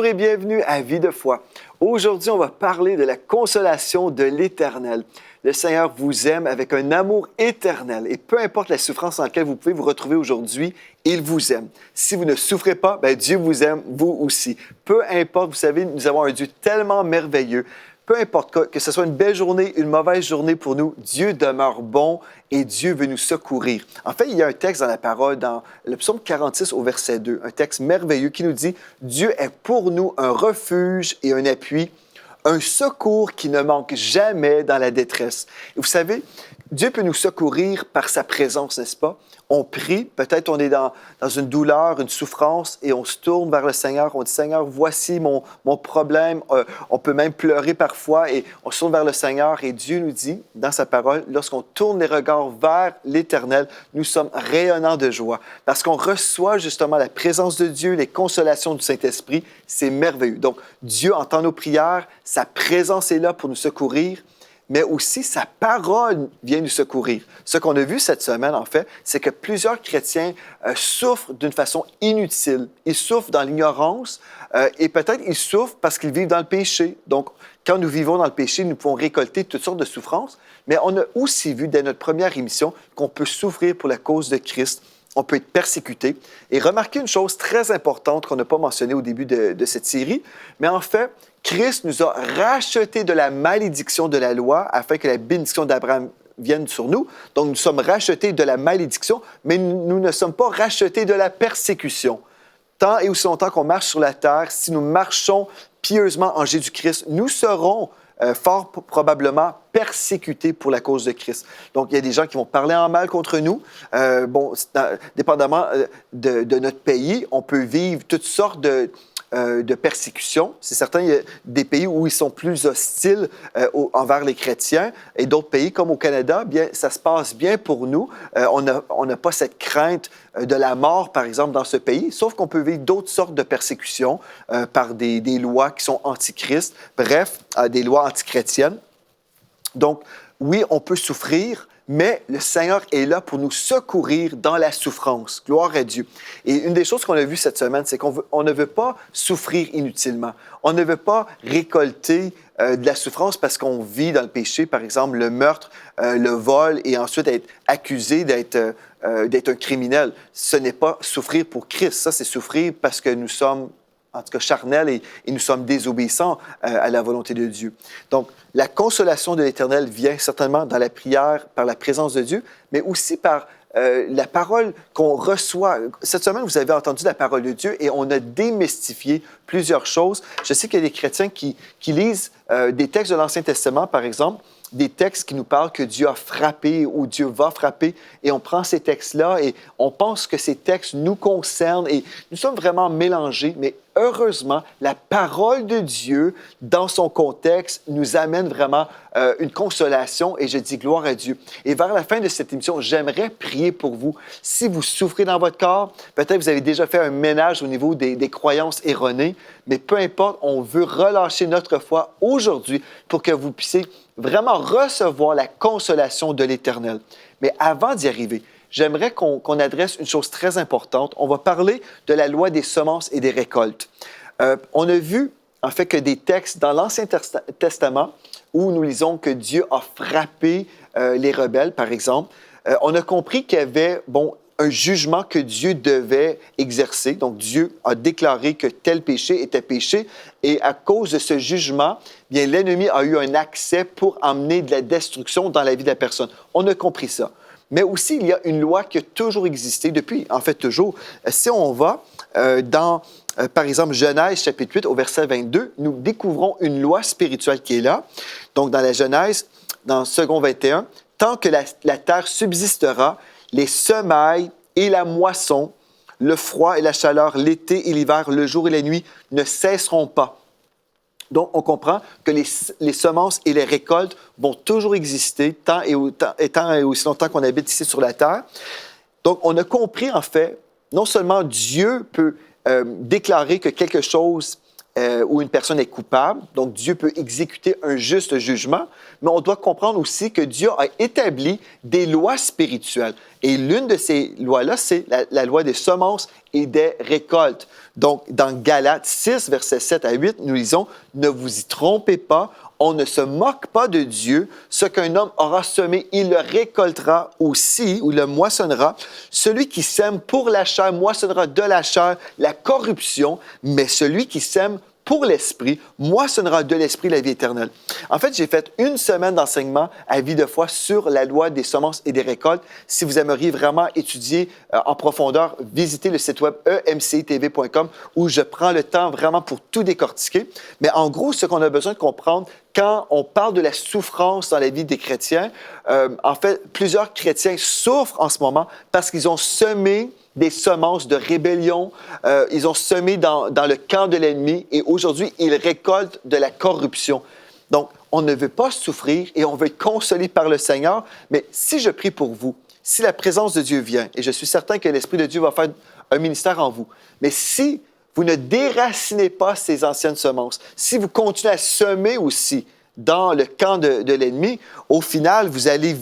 Bonjour et bienvenue à Vie de foi. Aujourd'hui, on va parler de la consolation de l'Éternel. Le Seigneur vous aime avec un amour éternel et peu importe la souffrance dans laquelle vous pouvez vous retrouver aujourd'hui, il vous aime. Si vous ne souffrez pas, Dieu vous aime, vous aussi. Peu importe, vous savez, nous avons un Dieu tellement merveilleux. Peu importe que ce soit une belle journée, une mauvaise journée pour nous, Dieu demeure bon et Dieu veut nous secourir. En fait, il y a un texte dans la parole, dans le psaume 46 au verset 2, un texte merveilleux qui nous dit « Dieu est pour nous un refuge et un appui, un secours qui ne manque jamais dans la détresse. » Et vous savez, Dieu peut nous secourir par sa présence, n'est-ce pas? On prie, peut-être on est dans une douleur, une souffrance, et on se tourne vers le Seigneur. On dit, Seigneur, voici mon problème. On peut même pleurer parfois, et on se tourne vers le Seigneur, et Dieu nous dit, dans sa parole, lorsqu'on tourne les regards vers l'Éternel, nous sommes rayonnants de joie, parce qu'on reçoit justement la présence de Dieu, les consolations du Saint-Esprit. C'est merveilleux. Donc, Dieu entend nos prières, sa présence est là pour nous secourir, mais aussi sa parole vient nous secourir. Ce qu'on a vu cette semaine, en fait, c'est que plusieurs chrétiens souffrent d'une façon inutile. Ils souffrent dans l'ignorance et peut-être ils souffrent parce qu'ils vivent dans le péché. Donc, quand nous vivons dans le péché, nous pouvons récolter toutes sortes de souffrances, mais on a aussi vu dès notre première émission qu'on peut souffrir pour la cause de Christ. On peut être persécuté. Et remarquez une chose très importante qu'on n'a pas mentionnée au début de cette série, mais en fait, Christ nous a rachetés de la malédiction de la loi afin que la bénédiction d'Abraham vienne sur nous. Donc, nous sommes rachetés de la malédiction, mais nous ne sommes pas rachetés de la persécution. Tant et aussi longtemps qu'on marche sur la terre, si nous marchons pieusement en Jésus-Christ, nous serons fort probablement persécutés pour la cause de Christ. Donc, il y a des gens qui vont parler en mal contre nous. Dépendamment de notre pays, on peut vivre toutes sortes de persécutions. C'est certain, il y a des pays où ils sont plus hostiles envers les chrétiens et d'autres pays, comme au Canada, bien, ça se passe bien pour nous. On n'a pas cette crainte de la mort, par exemple, dans ce pays, sauf qu'on peut vivre d'autres sortes de persécutions par des lois qui sont antichrist, bref, des lois antichrétiennes. Donc, oui, on peut souffrir, mais le Seigneur est là pour nous secourir dans la souffrance. Gloire à Dieu. Et une des choses qu'on a vues cette semaine, c'est qu'on ne veut pas souffrir inutilement. On ne veut pas récolter de la souffrance parce qu'on vit dans le péché, par exemple le meurtre, le vol, et ensuite être accusé d'être un criminel. Ce n'est pas souffrir pour Christ. Ça, c'est souffrir parce que nous sommes en tout cas charnels, et nous sommes désobéissants à la volonté de Dieu. Donc, la consolation de l'Éternel vient certainement dans la prière, par la présence de Dieu, mais aussi par la parole qu'on reçoit. Cette semaine, vous avez entendu la parole de Dieu et on a démystifié plusieurs choses. Je sais qu'il y a des chrétiens qui lisent des textes de l'Ancien Testament, par exemple, des textes qui nous parlent que Dieu a frappé ou Dieu va frapper, et on prend ces textes-là et on pense que ces textes nous concernent et nous sommes vraiment mélangés, mais heureusement, la parole de Dieu, dans son contexte, nous amène vraiment une consolation, et je dis gloire à Dieu. Et vers la fin de cette émission, j'aimerais prier pour vous. Si vous souffrez dans votre corps, peut-être vous avez déjà fait un ménage au niveau des croyances erronées, mais peu importe, on veut relâcher notre foi aujourd'hui pour que vous puissiez vraiment recevoir la consolation de l'Éternel. Mais avant d'y arriver, j'aimerais qu'on adresse une chose très importante. On va parler de la loi des semences et des récoltes. On a vu, en fait, que des textes dans l'Ancien Testament où nous lisons que Dieu a frappé les rebelles, par exemple. On a compris qu'il y avait, un jugement que Dieu devait exercer. Donc, Dieu a déclaré que tel péché était péché. Et à cause de ce jugement, bien, l'ennemi a eu un accès pour amener de la destruction dans la vie de la personne. On a compris ça. Mais aussi, il y a une loi qui a toujours existé, depuis, en fait, toujours. Si on va dans, par exemple, Genèse, chapitre 8, au verset 22, nous découvrons une loi spirituelle qui est là. Donc, dans la Genèse, dans second 21, « Tant que la terre subsistera, les semailles et la moisson, le froid et la chaleur, l'été et l'hiver, le jour et la nuit ne cesseront pas. » Donc, on comprend que les semences et les récoltes vont toujours exister tant et aussi longtemps qu'on habite ici sur la terre. Donc, on a compris, en fait, non seulement Dieu peut déclarer que quelque chose où une personne est coupable. Donc, Dieu peut exécuter un juste jugement, mais on doit comprendre aussi que Dieu a établi des lois spirituelles. Et l'une de ces lois-là, c'est la loi des semences et des récoltes. Donc, dans Galates 6, versets 7 à 8, nous lisons « Ne vous y trompez pas, on ne se moque pas de Dieu. Ce qu'un homme aura semé, il le récoltera aussi, ou le moissonnera. Celui qui sème pour la chair moissonnera de la chair la corruption, mais celui qui sème pour l'Esprit moissonnera de l'Esprit la vie éternelle. » En fait, j'ai fait une semaine d'enseignement à Vie de foi sur la loi des semences et des récoltes. Si vous aimeriez vraiment étudier en profondeur, visitez le site web emcitv.com où je prends le temps vraiment pour tout décortiquer. Mais en gros, ce qu'on a besoin de comprendre quand on parle de la souffrance dans la vie des chrétiens, en fait, plusieurs chrétiens souffrent en ce moment parce qu'ils ont semé des semences de rébellion. Ils ont semé dans le camp de l'ennemi et aujourd'hui, ils récoltent de la corruption. Donc, on ne veut pas souffrir et on veut être consolé par le Seigneur. Mais si je prie pour vous, si la présence de Dieu vient, et je suis certain que l'Esprit de Dieu va faire un ministère en vous, mais si vous ne déracinez pas ces anciennes semences, si vous continuez à semer aussi dans le camp de l'ennemi, au final, vous allez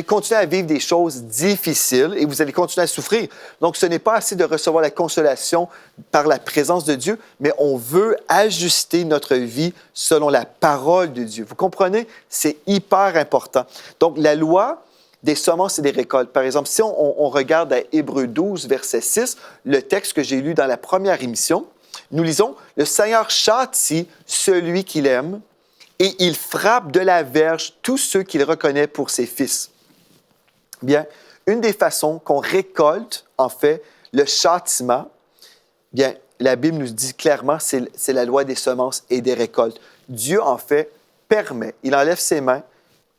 continuer à vivre des choses difficiles et vous allez continuer à souffrir. Donc, ce n'est pas assez de recevoir la consolation par la présence de Dieu, mais on veut ajuster notre vie selon la parole de Dieu. Vous comprenez? C'est hyper important. Donc, la loi des semences et des récoltes. Par exemple, si on regarde à Hébreux 12, verset 6, le texte que j'ai lu dans la première émission, nous lisons « Le Seigneur châtie celui qu'il aime, et il frappe de la verge tous ceux qu'il reconnaît pour ses fils. » Bien, une des façons qu'on récolte, en fait, le châtiment, bien, la Bible nous dit clairement, c'est la loi des semences et des récoltes. Dieu, en fait, permet, il enlève ses mains,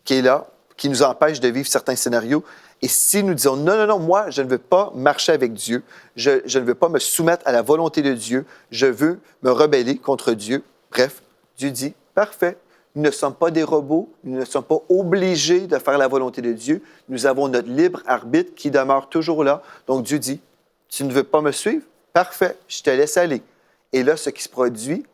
qui est là, qui nous empêche de vivre certains scénarios. Et si nous disons, non, non, non, moi, je ne veux pas marcher avec Dieu, je ne veux pas me soumettre à la volonté de Dieu, je veux me rebeller contre Dieu. Bref, Dieu dit, parfait. Nous ne sommes pas des robots, nous ne sommes pas obligés de faire la volonté de Dieu. Nous avons notre libre arbitre qui demeure toujours là. Donc Dieu dit, tu ne veux pas me suivre? Parfait, je te laisse aller. Et là, ce qui se produit,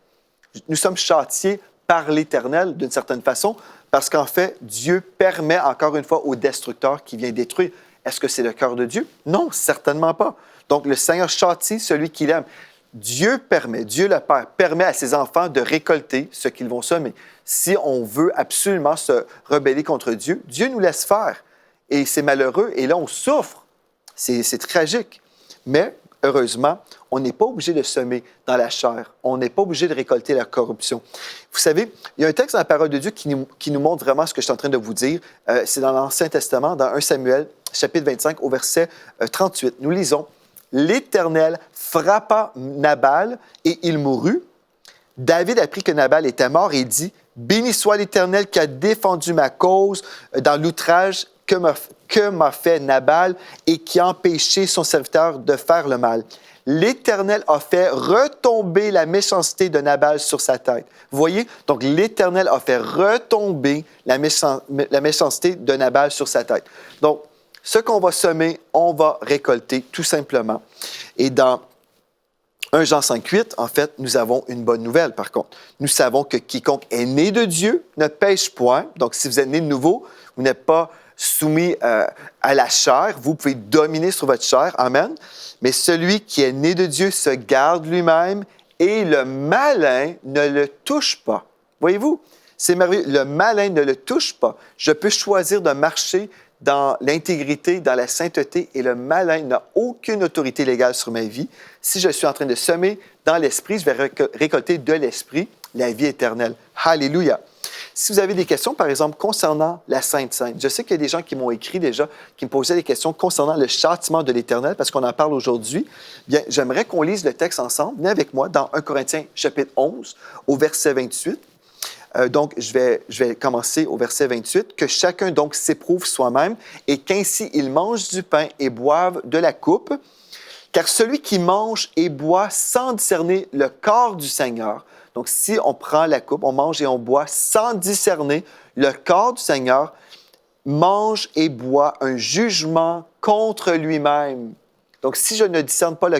nous sommes châtiés par l'Éternel d'une certaine façon, parce qu'en fait, Dieu permet encore une fois au destructeur qui vient détruire. Est-ce que c'est le cœur de Dieu? Non, certainement pas. Donc le Seigneur châtie celui qu'il aime. Dieu permet, Dieu le Père permet à ses enfants de récolter ce qu'ils vont semer. Si on veut absolument se rebeller contre Dieu, Dieu nous laisse faire. Et c'est malheureux, et là, on souffre. C'est tragique. Mais, heureusement, on n'est pas obligé de semer dans la chair. On n'est pas obligé de récolter la corruption. Vous savez, il y a un texte dans la parole de Dieu qui nous montre vraiment ce que je suis en train de vous dire. C'est dans l'Ancien Testament, dans 1 Samuel, chapitre 25, au verset 38. Nous lisons, « L'Éternel frappa Nabal et il mourut. David apprit que Nabal était mort et dit, « Béni soit l'Éternel qui a défendu ma cause dans l'outrage que m'a fait Nabal et qui a empêché son serviteur de faire le mal. L'Éternel a fait retomber la méchanceté de Nabal sur sa tête. » Vous voyez? Donc, l'Éternel a fait retomber la méchanceté de Nabal sur sa tête. Donc, ce qu'on va semer, on va récolter tout simplement. Et dans 1 Jean 5,8, en fait, nous avons une bonne nouvelle, par contre. Nous savons que quiconque est né de Dieu ne pêche point. Donc, si vous êtes né de nouveau, vous n'êtes pas soumis à la chair. Vous pouvez dominer sur votre chair. Amen. Mais celui qui est né de Dieu se garde lui-même et le malin ne le touche pas. Voyez-vous? C'est merveilleux. Le malin ne le touche pas. Je peux choisir de marcher dans l'intégrité, dans la sainteté, et le malin n'a aucune autorité légale sur ma vie. Si je suis en train de semer dans l'esprit, je vais récolter de l'esprit la vie éternelle. Alléluia! Si vous avez des questions, par exemple, concernant la Sainte Seine, je sais qu'il y a des gens qui m'ont écrit déjà, qui me posaient des questions concernant le châtiment de l'Éternel, parce qu'on en parle aujourd'hui. Bien, j'aimerais qu'on lise le texte ensemble. Venez avec moi dans 1 Corinthiens, chapitre 11, au verset 28. Donc, je vais commencer au verset 28. « Que chacun donc s'éprouve soi-même et qu'ainsi il mange du pain et boive de la coupe. Car celui qui mange et boit sans discerner le corps du Seigneur, » donc si on prend la coupe, on mange et on boit sans discerner le corps du Seigneur, mange et boit un jugement contre lui-même. Donc, si je ne discerne pas le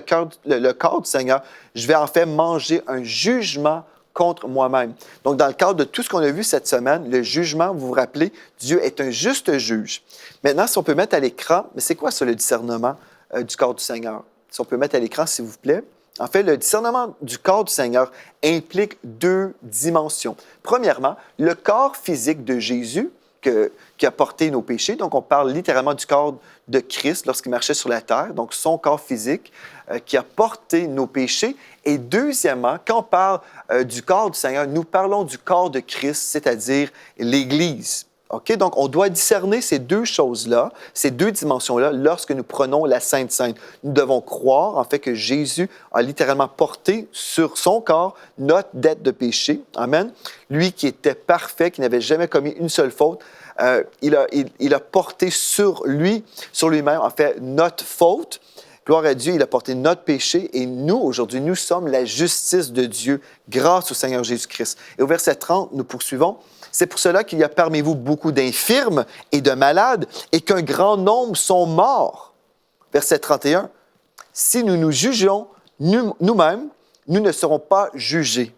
corps du Seigneur, je vais en fait manger un jugement contre moi-même. Donc, dans le cadre de tout ce qu'on a vu cette semaine, le jugement, vous vous rappelez, Dieu est un juste juge. Maintenant, si on peut mettre à l'écran, mais c'est quoi ça, le discernement du corps du Seigneur? Si on peut mettre à l'écran, s'il vous plaît. En fait, le discernement du corps du Seigneur implique deux dimensions. Premièrement, le corps physique de Jésus qui a porté nos péchés. Donc, on parle littéralement du corps de Christ lorsqu'il marchait sur la terre, donc son corps physique qui a porté nos péchés. Et deuxièmement, quand on parle du corps du Seigneur, nous parlons du corps de Christ, c'est-à-dire l'Église. Okay? Donc, on doit discerner ces deux choses-là, ces deux dimensions-là, lorsque nous prenons la Sainte Seine. Nous devons croire, en fait, que Jésus a littéralement porté sur son corps notre dette de péché. Amen. Lui qui était parfait, qui n'avait jamais commis une seule faute, il a porté sur lui-même, en fait, notre faute. Gloire à Dieu, il a porté notre péché et nous, aujourd'hui, nous sommes la justice de Dieu grâce au Seigneur Jésus-Christ. Et au verset 30, nous poursuivons. C'est pour cela qu'il y a parmi vous beaucoup d'infirmes et de malades et qu'un grand nombre sont morts. Verset 31. Si nous nous jugeons nous-mêmes, nous ne serons pas jugés.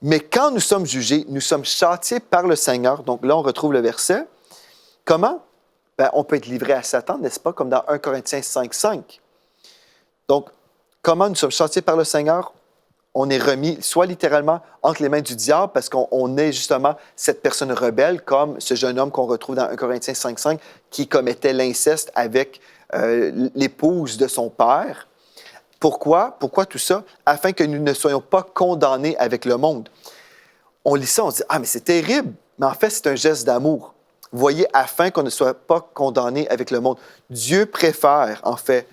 Mais quand nous sommes jugés, nous sommes châtiés par le Seigneur. Donc là, on retrouve le verset. Comment? On peut être livré à Satan, n'est-ce pas? Comme dans 1 Corinthiens 5:5. Donc, comment nous sommes châtiés par le Seigneur? On est remis soit littéralement entre les mains du diable parce qu'on est justement cette personne rebelle comme ce jeune homme qu'on retrouve dans 1 Corinthiens 5:5 qui commettait l'inceste avec l'épouse de son père. Pourquoi? Pourquoi tout ça? Afin que nous ne soyons pas condamnés avec le monde. On lit ça, on se dit « Ah, mais c'est terrible! » Mais en fait, c'est un geste d'amour. Vous voyez, afin qu'on ne soit pas condamné avec le monde. Dieu préfère, en fait,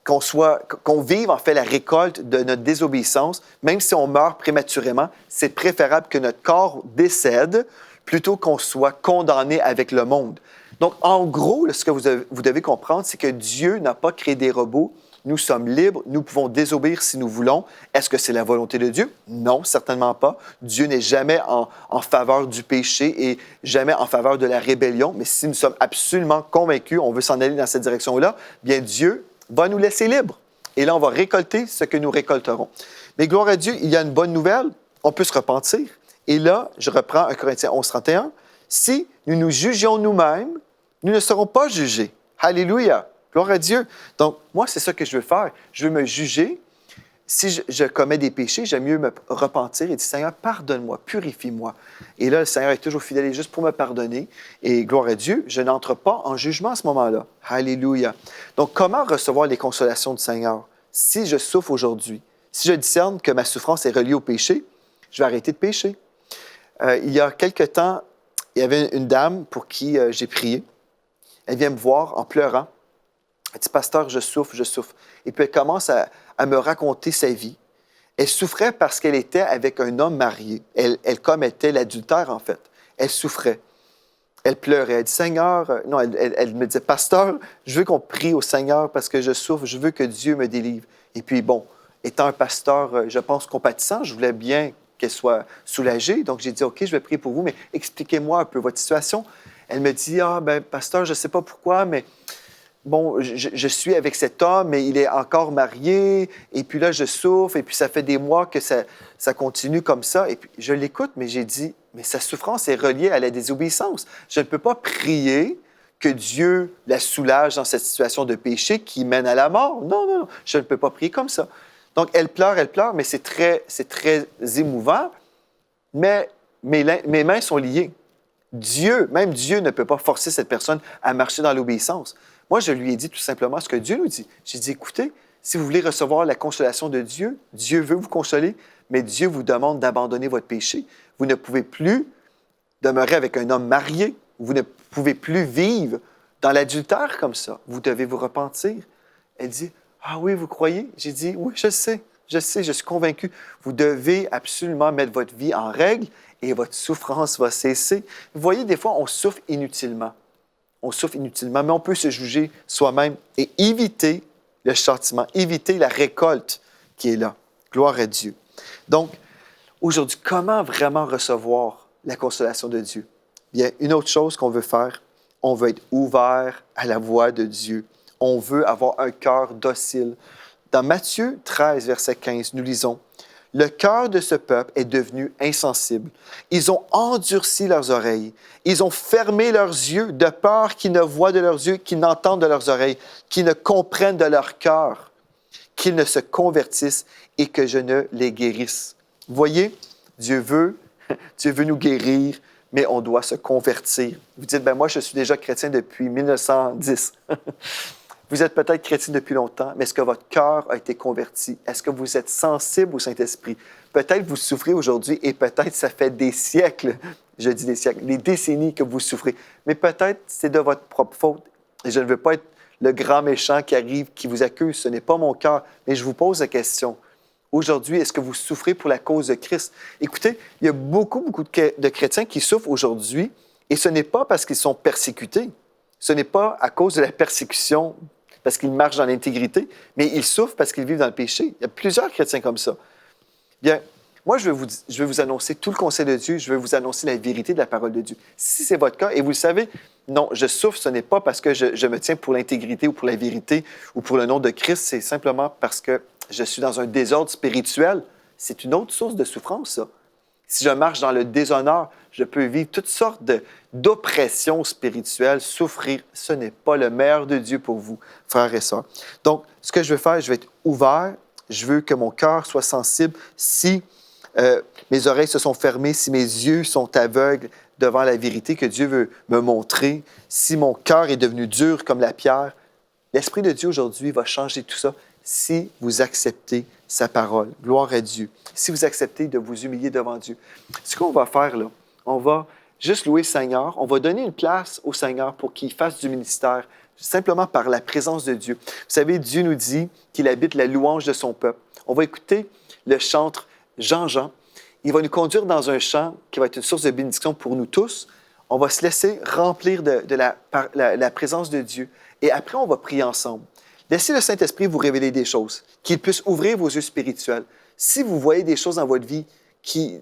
qu'on vive, en fait, la récolte de notre désobéissance. Même si on meurt prématurément, c'est préférable que notre corps décède plutôt qu'on soit condamné avec le monde. Donc, en gros, ce que vous devez comprendre, c'est que Dieu n'a pas créé des robots. Nous sommes libres, nous pouvons désobéir si nous voulons. Est-ce que c'est la volonté de Dieu? Non, certainement pas. Dieu n'est jamais en faveur du péché et jamais en faveur de la rébellion. Mais si nous sommes absolument convaincus, on veut s'en aller dans cette direction-là, bien Dieu va nous laisser libres. Et là, on va récolter ce que nous récolterons. Mais gloire à Dieu, il y a une bonne nouvelle. On peut se repentir. Et là, je reprends 1 Corinthiens 11:31. Si nous nous jugions nous-mêmes, nous ne serons pas jugés. Alléluia! Gloire à Dieu. Donc, moi, c'est ça que je veux faire. Je veux me juger. Si je commets des péchés, j'aime mieux me repentir et dire, Seigneur, pardonne-moi, purifie-moi. Et là, le Seigneur est toujours fidèle et juste pour me pardonner. Et gloire à Dieu, je n'entre pas en jugement à ce moment-là. Alléluia. Donc, comment recevoir les consolations du Seigneur? Si je souffre aujourd'hui, si je discerne que ma souffrance est reliée au péché, je vais arrêter de pécher. Il y a quelque temps, il y avait une dame pour qui j'ai prié. Elle vient me voir en pleurant. Elle dit, pasteur, je souffre. Et puis elle commence à me raconter sa vie. Elle souffrait parce qu'elle était avec un homme marié. Elle commettait l'adultère, en fait. Elle souffrait. Elle pleurait. Elle dit, Seigneur, non, elle me disait, pasteur, je veux qu'on prie au Seigneur parce que je souffre, je veux que Dieu me délivre. Et puis, bon, étant un pasteur, je pense, compatissant, je voulais bien qu'elle soit soulagée. Donc, j'ai dit, OK, je vais prier pour vous, mais expliquez-moi un peu votre situation. Elle me dit, pasteur, je ne sais pas pourquoi, mais bon, je suis avec cet homme, mais il est encore marié, et puis là, je souffre, et puis ça fait des mois que ça continue comme ça. Et puis, je l'écoute, mais j'ai dit, mais sa souffrance est reliée à la désobéissance. Je ne peux pas prier que Dieu la soulage dans cette situation de péché qui mène à la mort. Non, je ne peux pas prier comme ça. Donc, elle pleure, mais c'est très émouvant, mais mes mains sont liées. Même Dieu ne peut pas forcer cette personne à marcher dans l'obéissance. Moi, je lui ai dit tout simplement ce que Dieu nous dit. J'ai dit, écoutez, si vous voulez recevoir la consolation de Dieu, Dieu veut vous consoler, mais Dieu vous demande d'abandonner votre péché. Vous ne pouvez plus demeurer avec un homme marié. Vous ne pouvez plus vivre dans l'adultère comme ça. Vous devez vous repentir. Elle dit, ah oui, vous croyez? J'ai dit, oui, je sais, je suis convaincu. Vous devez absolument mettre votre vie en règle et votre souffrance va cesser. Vous voyez, des fois, on souffre inutilement. Mais on peut se juger soi-même et éviter le châtiment, éviter la récolte qui est là. Gloire à Dieu. Donc, aujourd'hui, comment vraiment recevoir la consolation de Dieu? Bien, une autre chose qu'on veut faire, on veut être ouvert à la voix de Dieu. on veut avoir un cœur docile. Dans Matthieu 13, verset 15, nous lisons « Le cœur de ce peuple est devenu insensible. Ils ont endurci leurs oreilles. Ils ont fermé leurs yeux de peur qu'ils ne voient de leurs yeux, qu'ils n'entendent de leurs oreilles, qu'ils ne comprennent de leur cœur, qu'ils ne se convertissent et que je ne les guérisse. » Voyez, Dieu veut nous guérir, mais on doit se convertir. Vous dites, moi, je suis déjà chrétien depuis 1910. Vous êtes peut-être chrétien depuis longtemps, mais est-ce que votre cœur a été converti? Est-ce que vous êtes sensible au Saint-Esprit? Peut-être vous souffrez aujourd'hui et peut-être ça fait des siècles, je dis des siècles, des décennies que vous souffrez. Mais peut-être c'est de votre propre faute. Et je ne veux pas être le grand méchant qui arrive, qui vous accuse. Ce n'est pas mon cœur. Mais je vous pose la question. Aujourd'hui, est-ce que vous souffrez pour la cause de Christ? Écoutez, il y a beaucoup de chrétiens qui souffrent aujourd'hui et ce n'est pas parce qu'ils sont persécutés. Ce n'est pas à cause de la persécution, parce qu'ils marchent dans l'intégrité, mais ils souffrent parce qu'ils vivent dans le péché. Il y a plusieurs chrétiens comme ça. Bien, moi, je vais vous annoncer tout le conseil de Dieu, je vais vous annoncer la vérité de la parole de Dieu. Si c'est votre cas, et vous le savez, non, je souffre, ce n'est pas parce que je me tiens pour l'intégrité ou pour la vérité ou pour le nom de Christ, c'est simplement parce que je suis dans un désordre spirituel. C'est une autre source de souffrance, ça. Si je marche dans le déshonneur, je peux vivre toutes sortes d'oppressions spirituelles, souffrir. Ce n'est pas le meilleur de Dieu pour vous, frères et sœurs. Donc, ce que je veux faire, je vais être ouvert. Je veux que mon cœur soit sensible. Si mes oreilles se sont fermées, si mes yeux sont aveugles devant la vérité que Dieu veut me montrer, si mon cœur est devenu dur comme la pierre, l'Esprit de Dieu aujourd'hui va changer tout ça si vous acceptez sa parole. Gloire à Dieu. Si vous acceptez de vous humilier devant Dieu. Ce qu'on va faire là, on va juste louer le Seigneur. On va donner une place au Seigneur pour qu'il fasse du ministère simplement par la présence de Dieu. Vous savez, Dieu nous dit qu'il habite la louange de son peuple. On va écouter le chantre Jean-Jean. Il va nous conduire dans un chant qui va être une source de bénédiction pour nous tous. On va se laisser remplir de la présence de Dieu. Et après, on va prier ensemble. Laissez le Saint-Esprit vous révéler des choses, qu'il puisse ouvrir vos yeux spirituels. Si vous voyez des choses dans votre vie,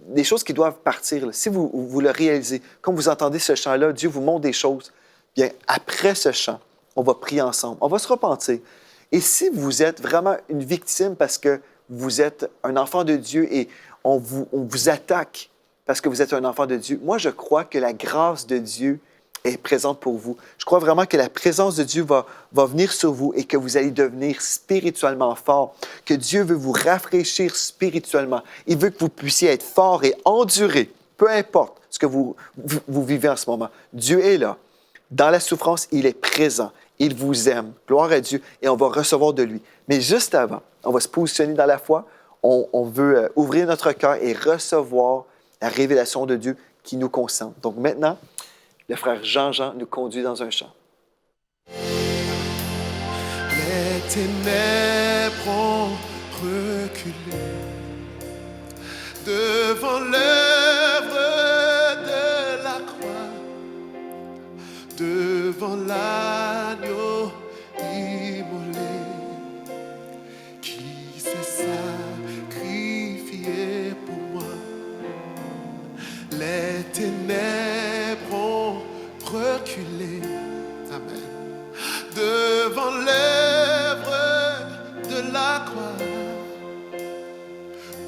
des choses qui doivent partir, là, si vous le réalisez, comme vous entendez ce chant-là, Dieu vous montre des choses, bien, après ce chant, on va prier ensemble, on va se repentir. Et si vous êtes vraiment une victime parce que vous êtes un enfant de Dieu et on vous attaque parce que vous êtes un enfant de Dieu, moi, je crois que la grâce de Dieu est présente pour vous. Je crois vraiment que la présence de Dieu va venir sur vous et que vous allez devenir spirituellement fort, que Dieu veut vous rafraîchir spirituellement. Il veut que vous puissiez être fort et endurer, peu importe ce que vous vivez en ce moment. Dieu est là. Dans la souffrance, il est présent. Il vous aime. Gloire à Dieu. Et on va recevoir de lui. Mais juste avant, on va se positionner dans la foi. On veut ouvrir notre cœur et recevoir la révélation de Dieu qui nous concerne. Donc maintenant, le frère Jean-Jean nous conduit dans un chant. Les ténèbres ont reculé devant l'œuvre de la croix, devant l'agneau immolé qui s'est sacrifié pour moi. Les ténèbres ont reculé, amen, devant l'œuvre de la croix,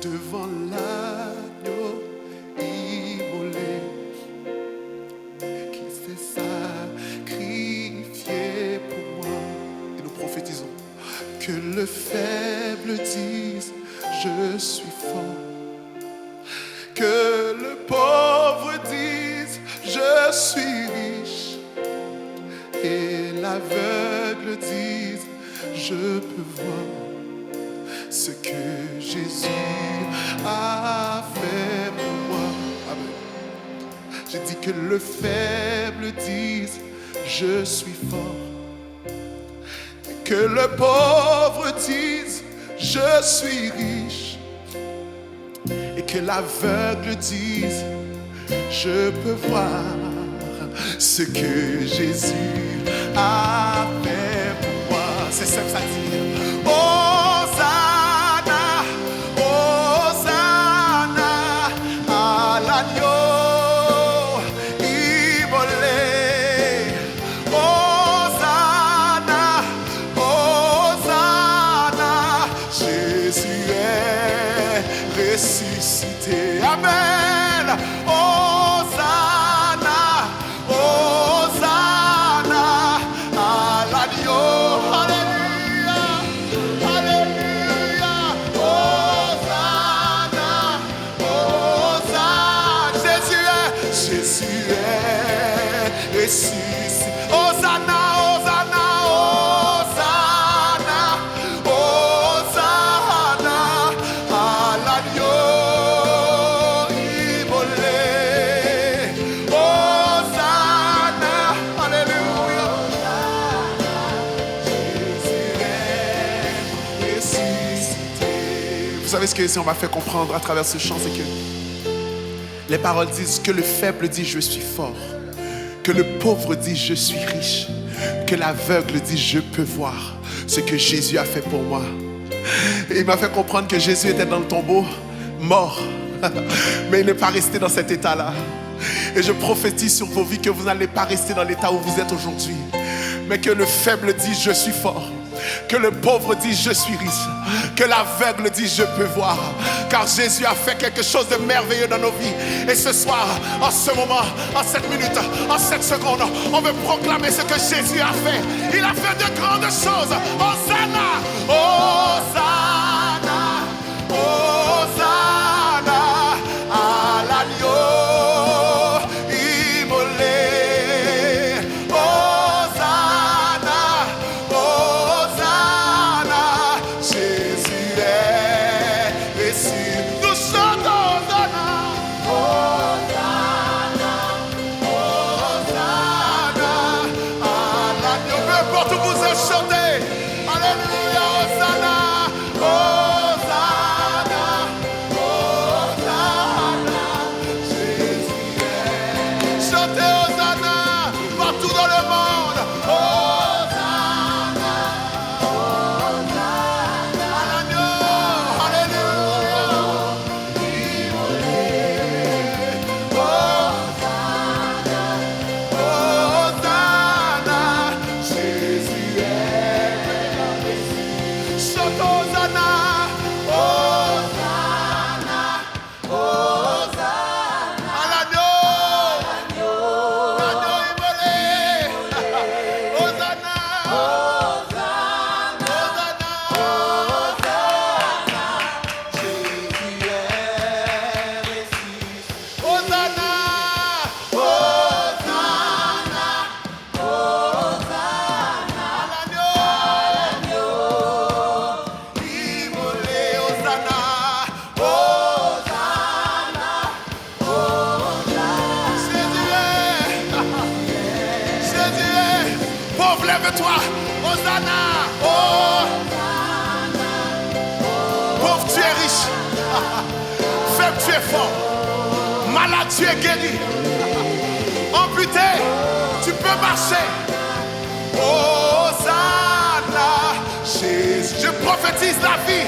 devant l'agneau immolé qui s'est sacrifié pour moi. Et nous prophétisons que le faible dise je suis fort, que le pauvre dise je suis riche, et l'aveugle dise je peux voir ce que Jésus a fait pour moi. Amen. J'ai dit que le faible dise je suis fort, que le pauvre dise je suis riche, et que l'aveugle dise je peux voir ce que Jésus a fait pour moi. C'est simple à dire. Hosanna, Hosanna à l'agneau immolé. Hosanna, Amen. Hosanna, Hosanna à l'agneau. Alléluia, Alléluia. Hosanna, Hosanna. Jésus est ressuscité. Hosanna, Hosanna, Hosanna, Hosanna à l'agneau immolé. Hosanna, Alléluia. Jésus est ressuscité. Vous savez ce que on m'a fait comprendre à travers ce chant, c'est que les paroles disent que le faible dit je suis fort, que le pauvre dit je suis riche, que l'aveugle dit je peux voir ce que Jésus a fait pour moi. Et il m'a fait comprendre que Jésus était dans le tombeau, mort, mais il n'est pas resté dans cet état-là. Et je prophétise sur vos vies que vous n'allez pas rester dans l'état où vous êtes aujourd'hui, mais que le faible dit je suis fort, que le pauvre dit je suis riche, que l'aveugle dit je peux voir, car Jésus a fait quelque chose de merveilleux dans nos vies. Et ce soir, en ce moment, en cette minute, en cette seconde, on veut proclamer ce que Jésus a fait. Il a fait de grandes choses. Hosanna, Hosanna, Hosanna à l'agneau immolé. Hosanna, Hosanna, Jésus est ressuscité. Nous chantons Hosanna, Hosanna, Hosanna à l'agneau. Peu importe où vous êtes, chantez. Alléluia, Hosanna, Hosanna, Hosanna, Jésus est. Chantez Hosanna partout dans le monde. Hosanna, Hosanna à l'agneau. Alléluia. Hosanna, Hosanna, Jésus est. Chantons Hosanna, Hosanna, Hosanna à l'agneau immolé. Hosanna, Hosanna, Hosanna, Jésus est ressuscité. Hosanna, Hosanna, Hosanna à l'agneau immolé. Hosanna, Hosanna, Hosanna. Jésus est. Pauvre, lève-toi. Hosanna, Hosanna. Pauvre, tu es riche. Faible, tu es fort. Malade, tu es guéri. Amputé, tu peux marcher. Hosanna, Jésus. Je prophétise la vie.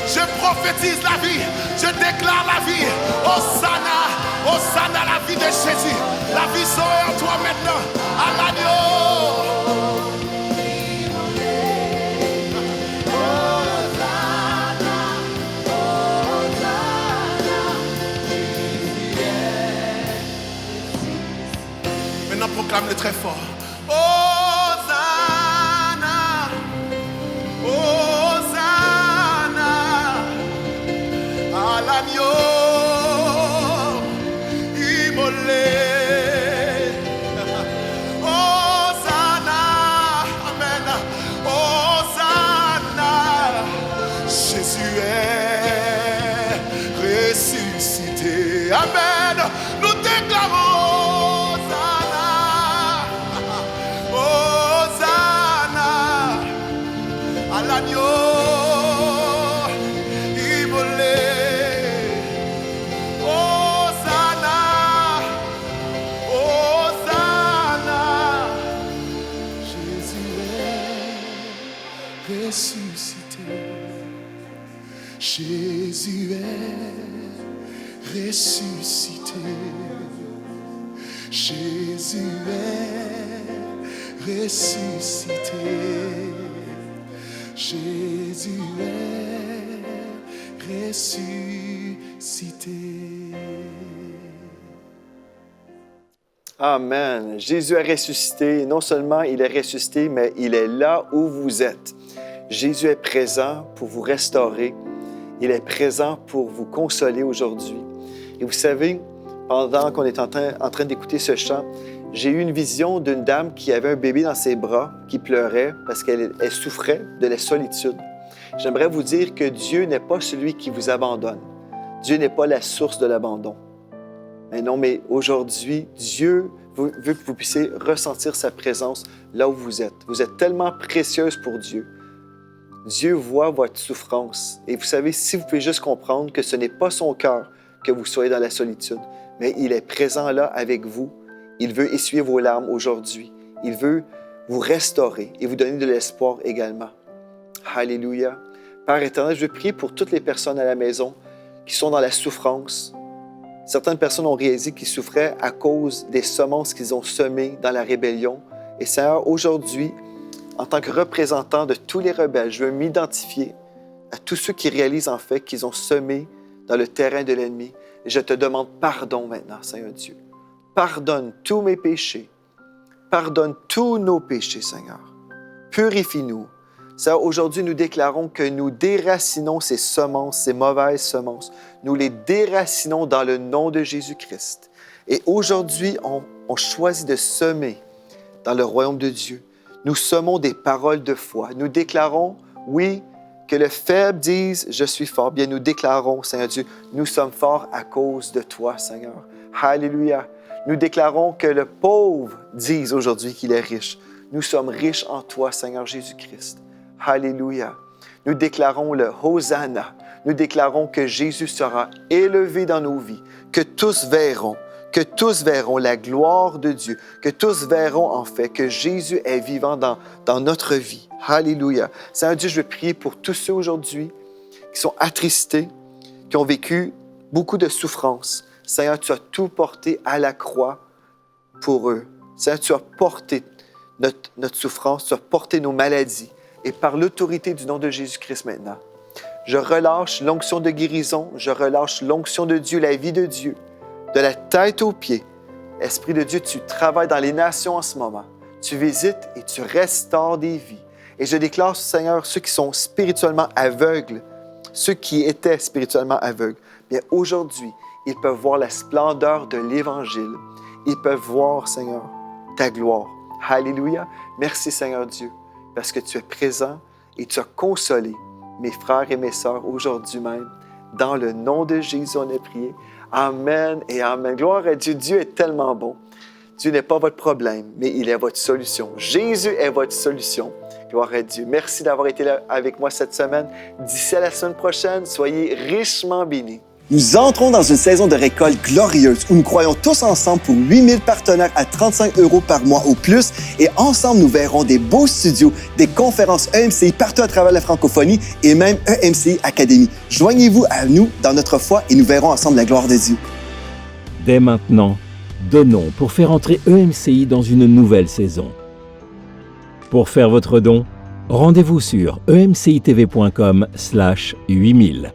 Je prophétise la vie. Je déclare la vie. Hosanna, Hosanna, la vie de Jésus. La vie sera en toi maintenant. À l'agneau. Hosanna, Hosanna, maintenant proclame-le très fort. Hosanna, Hosanna à l'agneau immolé. Hosanna, amen. Hosanna, Jésus est ressuscité. Amen. Nous déclarons Hosanna, Hosanna à l'agneau immolé. Hosanna, Hosanna, Jésus est ressuscité. Jésus est ressuscité. Jésus est ressuscité. Jésus est ressuscité. Amen. Jésus a ressuscité. Non seulement il est ressuscité, mais il est là où vous êtes. Jésus est présent pour vous restaurer. Il est présent pour vous consoler aujourd'hui. Et vous savez, pendant qu'on est en train d'écouter ce chant, j'ai eu une vision d'une dame qui avait un bébé dans ses bras, qui pleurait parce qu'elle souffrait de la solitude. J'aimerais vous dire que Dieu n'est pas celui qui vous abandonne. Dieu n'est pas la source de l'abandon. Mais non, mais aujourd'hui, Dieu veut que vous puissiez ressentir sa présence là où vous êtes. Vous êtes tellement précieuse pour Dieu. Dieu voit votre souffrance. Et vous savez, si vous pouvez juste comprendre que ce n'est pas son cœur que vous soyez dans la solitude, mais il est présent là avec vous. Il veut essuyer vos larmes aujourd'hui. Il veut vous restaurer et vous donner de l'espoir également. Alléluia. Père éternel, je veux prier pour toutes les personnes à la maison qui sont dans la souffrance. Certaines personnes ont réalisé qu'ils souffraient à cause des semences qu'ils ont semées dans la rébellion. Et Seigneur, aujourd'hui, en tant que représentant de tous les rebelles, je veux m'identifier à tous ceux qui réalisent en fait qu'ils ont semé dans le terrain de l'ennemi. Et je te demande pardon maintenant, Seigneur Dieu. Pardonne tous mes péchés. Pardonne tous nos péchés, Seigneur. Purifie-nous. Seigneur, aujourd'hui, nous déclarons que nous déracinons ces semences, ces mauvaises semences. Nous les déracinons dans le nom de Jésus-Christ. Et aujourd'hui, on choisit de semer dans le royaume de Dieu. Nous semons des paroles de foi. Nous déclarons, oui, que le faible dise « Je suis fort ». Bien, nous déclarons, Seigneur Dieu, nous sommes forts à cause de toi, Seigneur. Alléluia. Nous déclarons que le pauvre dise aujourd'hui qu'il est riche. Nous sommes riches en toi, Seigneur Jésus-Christ. Alléluia. Nous déclarons le Hosanna. Nous déclarons que Jésus sera élevé dans nos vies, que tous verront la gloire de Dieu, que tous verront en fait que Jésus est vivant dans notre vie. Alléluia. Seigneur Dieu, je veux prier pour tous ceux aujourd'hui qui sont attristés, qui ont vécu beaucoup de souffrances. Seigneur, tu as tout porté à la croix pour eux. Seigneur, tu as porté notre souffrance, tu as porté nos maladies. Et par l'autorité du nom de Jésus-Christ maintenant, je relâche l'onction de guérison, je relâche l'onction de Dieu, la vie de Dieu, de la tête aux pieds. Esprit de Dieu, tu travailles dans les nations en ce moment. Tu visites et tu restaures des vies. Et je déclare, Seigneur, ceux qui sont spirituellement aveugles, ceux qui étaient spirituellement aveugles, bien aujourd'hui, ils peuvent voir la splendeur de l'Évangile. Ils peuvent voir, Seigneur, ta gloire. Alléluia. Merci, Seigneur Dieu, parce que tu es présent et tu as consolé mes frères et mes sœurs aujourd'hui même. Dans le nom de Jésus, on a prié. Amen et amen. Gloire à Dieu. Dieu est tellement bon. Dieu n'est pas votre problème, mais il est votre solution. Jésus est votre solution. Gloire à Dieu. Merci d'avoir été là avec moi cette semaine. D'ici à la semaine prochaine, soyez richement bénis. Nous entrons dans une saison de récolte glorieuse où nous croyons tous ensemble pour 8000 partenaires à 35 € par mois ou plus. Et ensemble, nous verrons des beaux studios, des conférences EMCI partout à travers la francophonie et même EMCI Academy. Joignez-vous à nous dans notre foi et nous verrons ensemble la gloire de Dieu. Dès maintenant, donnons pour faire entrer EMCI dans une nouvelle saison. Pour faire votre don, rendez-vous sur emcitv.com/8000.